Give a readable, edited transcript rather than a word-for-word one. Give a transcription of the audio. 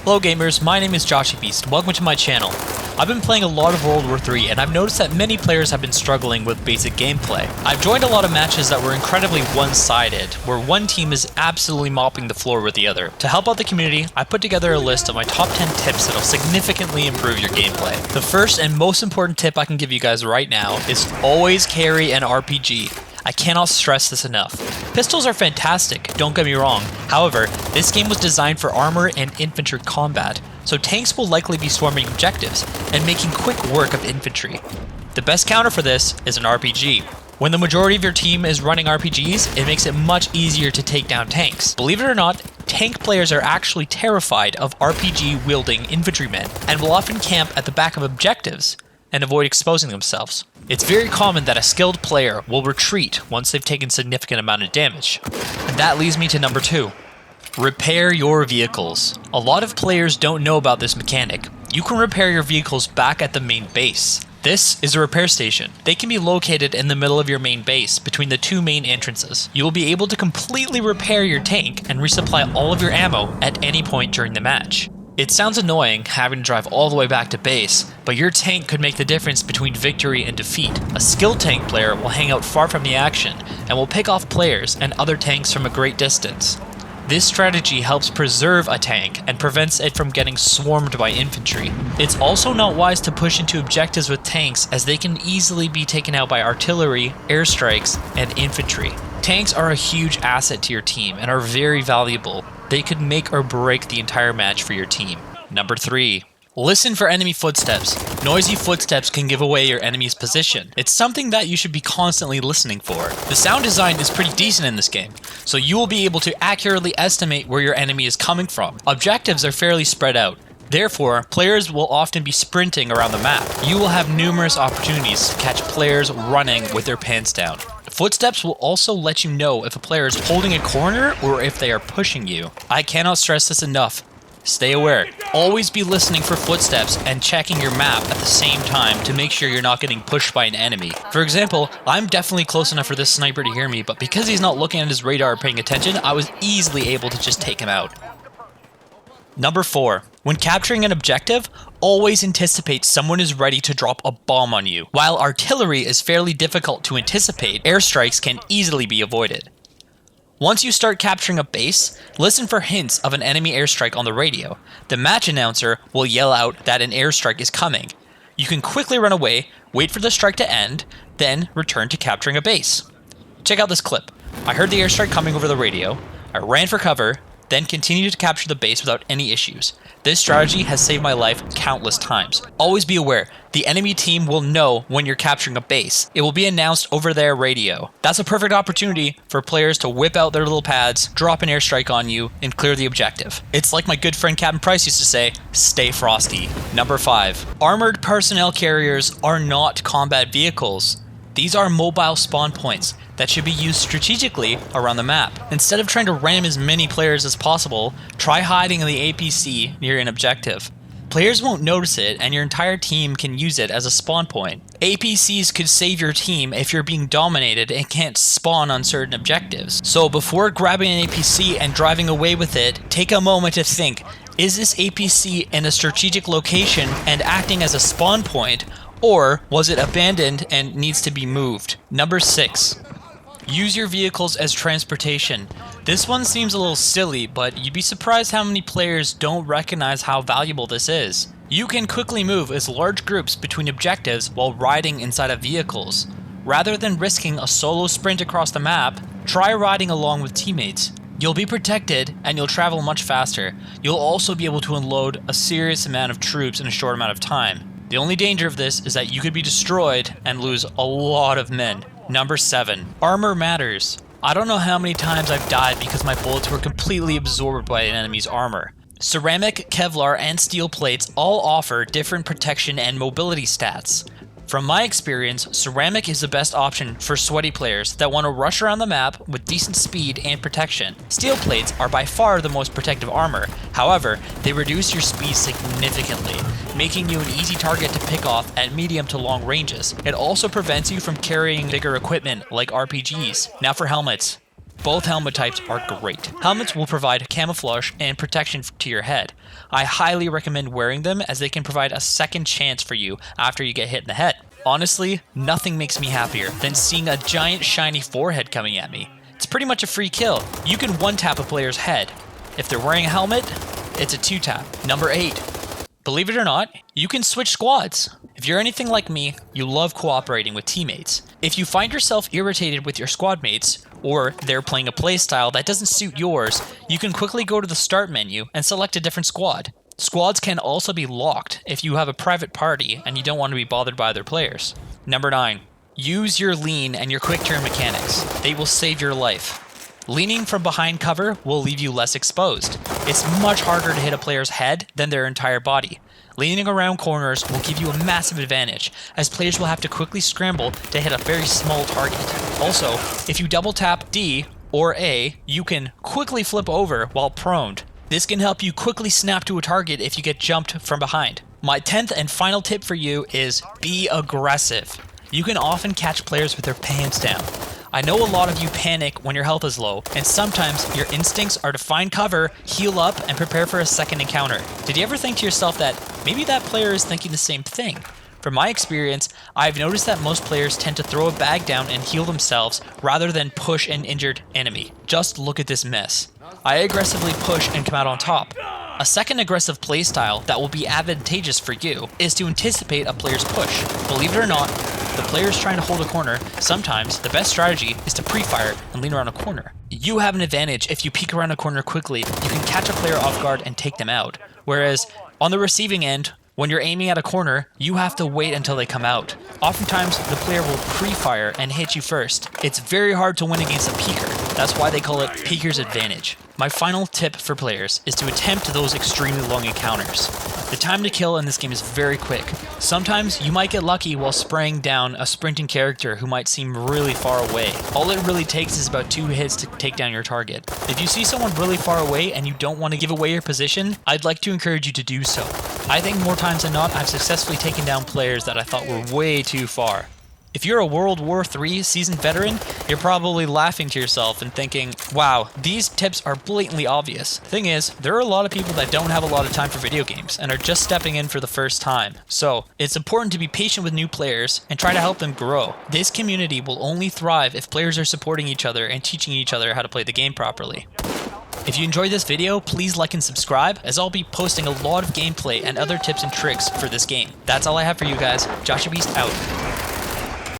Hello gamers, my name is Joshy Beast. Welcome to my channel. I've been playing a lot of World War III and I've noticed that many players have been struggling with basic gameplay. I've joined a lot of matches that were incredibly one-sided, where one team is absolutely mopping the floor with the other. To help out the community, I put together a list of my top 10 tips that'll significantly improve your gameplay. The first and most important tip I can give you guys right now is always carry an RPG. I cannot stress this enough. Pistols are fantastic, don't get me wrong. However, this game was designed for armor and infantry combat, so tanks will likely be swarming objectives and making quick work of infantry. The best counter for this is an RPG. When the majority of your team is running RPGs, it makes it much easier to take down tanks. Believe it or not, tank players are actually terrified of RPG-wielding infantrymen and will often camp at the back of objectives and avoid exposing themselves. It's very common that a skilled player will retreat once they've taken significant amount of damage. And that leads me to number 2. Repair your vehicles. A lot of players don't know about this mechanic. You can repair your vehicles back at the main base. This is a repair station. They can be located in the middle of your main base, between the two main entrances. You will be able to completely repair your tank and resupply all of your ammo at any point during the match. It sounds annoying having to drive all the way back to base, but your tank could make the difference between victory and defeat. A skilled tank player will hang out far from the action and will pick off players and other tanks from a great distance. This strategy helps preserve a tank and prevents it from getting swarmed by infantry. It's also not wise to push into objectives with tanks, as they can easily be taken out by artillery, airstrikes, and infantry. Tanks are a huge asset to your team and are very valuable. They could make or break the entire match for your team. Number 3. Listen for enemy footsteps. Noisy footsteps can give away your enemy's position. It's something that you should be constantly listening for. The sound design is pretty decent in this game, so you will be able to accurately estimate where your enemy is coming from. Objectives are fairly spread out. Therefore, players will often be sprinting around the map. You will have numerous opportunities to catch players running with their pants down. Footsteps will also let you know if a player is holding a corner or if they are pushing you. I cannot stress this enough. Stay aware. Always be listening for footsteps and checking your map at the same time to make sure you're not getting pushed by an enemy. For example, I'm definitely close enough for this sniper to hear me, but because he's not looking at his radar or paying attention, I was easily able to just take him out. Number 4. When capturing an objective, always anticipate someone is ready to drop a bomb on you. While artillery is fairly difficult to anticipate, airstrikes can easily be avoided. Once you start capturing a base, listen for hints of an enemy airstrike on the radio. The match announcer will yell out that an airstrike is coming. You can quickly run away, wait for the strike to end, then return to capturing a base. Check out this clip. I heard the airstrike coming over the radio, I ran for cover, then continued to capture the base without any issues. This strategy has saved my life countless times. Always be aware, the enemy team will know when you're capturing a base. It will be announced over their radio. That's a perfect opportunity for players to whip out their little pads, drop an airstrike on you, and clear the objective. It's like my good friend Captain Price used to say, stay frosty. Number 5. Armored personnel carriers are not combat vehicles. These are mobile spawn points that should be used strategically around the map. Instead of trying to ram as many players as possible, try hiding in the APC near an objective. Players won't notice it and your entire team can use it as a spawn point. APCs could save your team if you're being dominated and can't spawn on certain objectives. So before grabbing an APC and driving away with it, take a moment to think, is this APC in a strategic location and acting as a spawn point, or was it abandoned and needs to be moved? Number 6. Use your vehicles as transportation. This one seems a little silly, but you'd be surprised how many players don't recognize how valuable this is. You can quickly move as large groups between objectives while riding inside of vehicles. Rather than risking a solo sprint across the map, try riding along with teammates. You'll be protected and you'll travel much faster. You'll also be able to unload a serious amount of troops in a short amount of time. The only danger of this is that you could be destroyed and lose a lot of men. Number 7. Armor matters. I don't know how many times I've died because my bullets were completely absorbed by an enemy's armor. Ceramic, Kevlar, and steel plates all offer different protection and mobility stats. From my experience, ceramic is the best option for sweaty players that want to rush around the map with decent speed and protection. Steel plates are by far the most protective armor, however, they reduce your speed significantly, making you an easy target to pick off at medium to long ranges. It also prevents you from carrying bigger equipment like RPGs. Now for helmets. Both helmet types are great. Helmets will provide camouflage and protection to your head. I highly recommend wearing them as they can provide a second chance for you after you get hit in the head. Honestly, nothing makes me happier than seeing a giant shiny forehead coming at me. It's pretty much a free kill. You can one-tap a player's head. If they're wearing a helmet, it's a two-tap. Number 8. Believe it or not, you can switch squads. If you're anything like me, you love cooperating with teammates. If you find yourself irritated with your squad mates, or they're playing a playstyle that doesn't suit yours, you can quickly go to the start menu and select a different squad. Squads can also be locked if you have a private party and you don't want to be bothered by other players. Number 9. Use your lean and your quick turn mechanics. They will save your life. Leaning from behind cover will leave you less exposed. It's much harder to hit a player's head than their entire body. Leaning around corners will give you a massive advantage, as players will have to quickly scramble to hit a very small target. Also, if you double tap D or A, you can quickly flip over while proned. This can help you quickly snap to a target if you get jumped from behind. My 10th and final tip for you is be aggressive. You can often catch players with their pants down. I know a lot of you panic when your health is low, and sometimes your instincts are to find cover, heal up, and prepare for a second encounter. Did you ever think to yourself that maybe that player is thinking the same thing? From my experience, I've noticed that most players tend to throw a bag down and heal themselves rather than push an injured enemy. Just look at this mess. I aggressively push and come out on top. A second aggressive playstyle that will be advantageous for you is to anticipate a player's push. Believe it or not, the player's trying to hold a corner, sometimes the best strategy is to pre-fire and lean around a corner. You have an advantage if you peek around a corner quickly, you can catch a player off guard and take them out. Whereas on the receiving end, when you're aiming at a corner, you have to wait until they come out. Oftentimes, the player will pre-fire and hit you first. It's very hard to win against a peeker. That's why they call it peeker's advantage. My final tip for players is to attempt those extremely long encounters. The time to kill in this game is very quick. Sometimes you might get lucky while spraying down a sprinting character who might seem really far away. All it really takes is about 2 hits to take down your target. If you see someone really far away and you don't want to give away your position, I'd like to encourage you to do so. I think more times than not, I've successfully taken down players that I thought were way too far. If you're a World War III seasoned veteran, you're probably laughing to yourself and thinking, wow, these tips are blatantly obvious. Thing is, there are a lot of people that don't have a lot of time for video games and are just stepping in for the first time. So, it's important to be patient with new players and try to help them grow. This community will only thrive if players are supporting each other and teaching each other how to play the game properly. If you enjoyed this video, please like and subscribe, as I'll be posting a lot of gameplay and other tips and tricks for this game. That's all I have for you guys. Joshua Beast out.